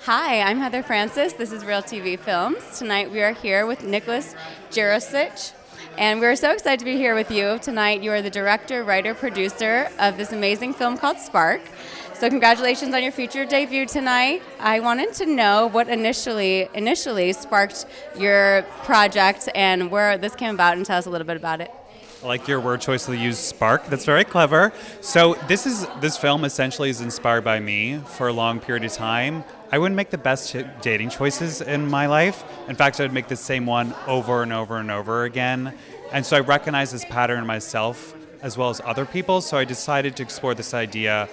Hi, I'm Heather Francis. This is Real TV Films. Tonight we are here with Nicholas Giuricich, and we're so excited to be here with you. Tonight you are the director, writer, producer of this amazing film called Spark. So congratulations on your feature debut tonight. I wanted to know what initially sparked your project and where this came about, and tell us a little bit about it. I like your word choice to use spark. That's very clever. So this film essentially is inspired by me for a long period of time. I wouldn't make the best dating choices in my life. In fact, I would make the same one over and over and over again. And so I recognize this pattern in myself as well as other people. So I decided to explore this idea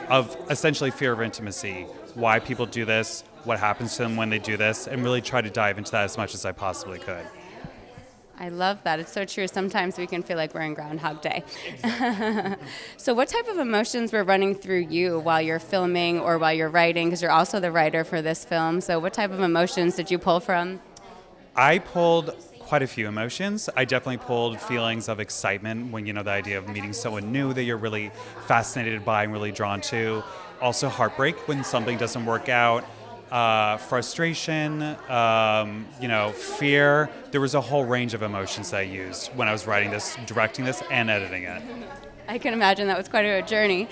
of essentially fear of intimacy, why people do this, what happens to them when they do this, and really try to dive into that as much as I possibly could. I love that. It's so true. Sometimes we can feel like we're in Groundhog Day. So what type of emotions were running through you while you're filming or while you're writing? Because you're also the writer for this film. So what type of emotions did you pull from? I pulled quite a few emotions. I definitely pulled feelings of excitement when, the idea of meeting someone new that you're really fascinated by and really drawn to. Also heartbreak when something doesn't work out. Frustration, fear. There was a whole range of emotions that I used when I was writing this, directing this, and editing it. I can imagine that was quite a journey.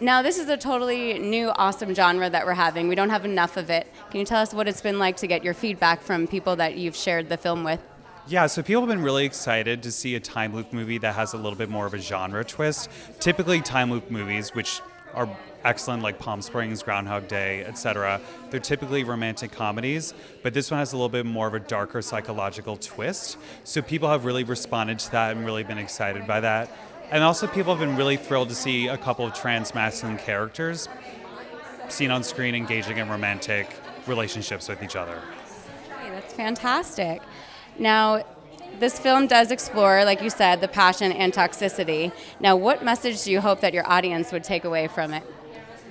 Now, this is a totally new, awesome genre that we're having. We don't have enough of it. Can you tell us what it's been like to get your feedback from people that you've shared the film with? Yeah, so people have been really excited to see a time loop movie that has a little bit more of a genre twist. Typically, time loop movies, which are excellent, like Palm Springs, Groundhog Day, etc. They're typically romantic comedies, but this one has a little bit more of a darker psychological twist. So people have really responded to that and really been excited by that. And also people have been really thrilled to see a couple of transmasculine characters seen on screen engaging in romantic relationships with each other. Hey, that's fantastic. Now, this film does explore, like you said, the passion and toxicity. Now, what message do you hope that your audience would take away from it?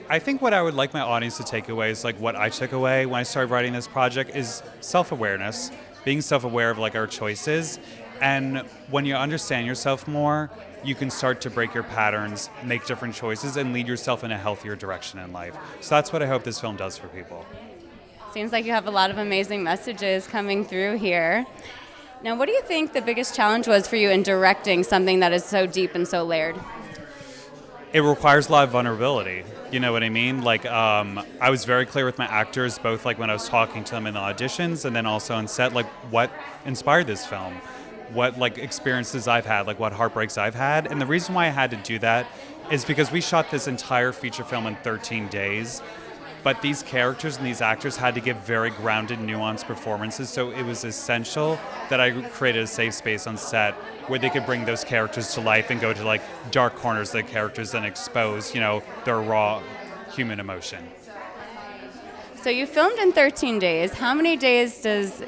I think what I would like my audience to take away is like what I took away when I started writing this project is self-awareness, being self-aware of like our choices. And when you understand yourself more, you can start to break your patterns, make different choices, and lead yourself in a healthier direction in life. So that's what I hope this film does for people. Seems like you have a lot of amazing messages coming through here. Now, what do you think the biggest challenge was for you in directing something that is so deep and so layered? It requires a lot of vulnerability. You know what I mean? Like, I was very clear with my actors, both like when I was talking to them in the auditions and then also on set, like what inspired this film, what like experiences I've had, like what heartbreaks I've had. And the reason why I had to do that is because we shot this entire feature film in 13 days. But these characters and these actors had to give very grounded, nuanced performances, so it was essential that I created a safe space on set where they could bring those characters to life and go to like dark corners of the characters and expose, their raw human emotion. So you filmed in 13 days. How many days does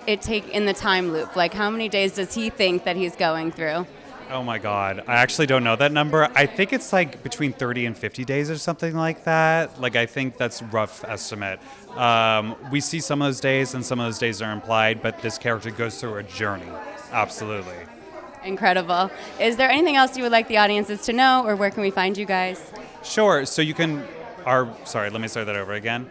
it take in the time loop? Like how many days does he think that he's going through? Oh my God, I actually don't know that number. I think it's like between 30 and 50 days or something like that. Like I think that's a rough estimate. We see some of those days and some of those days are implied, but this character goes through a journey. Absolutely. Incredible. Is there anything else you would like the audiences to know, or where can we find you guys? Sure, so you can, let me start that over again.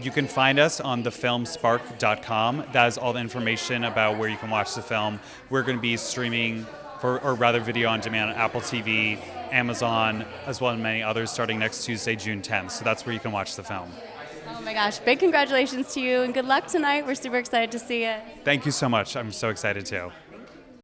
You can find us on thefilmspark.com. That has all the information about where you can watch the film. We're going to be streaming or rather video on demand on Apple TV, Amazon, as well as many others starting next Tuesday, June 10th. So that's where you can watch the film. Oh my gosh, big congratulations to you and good luck tonight. We're super excited to see it. Thank you so much. I'm so excited too.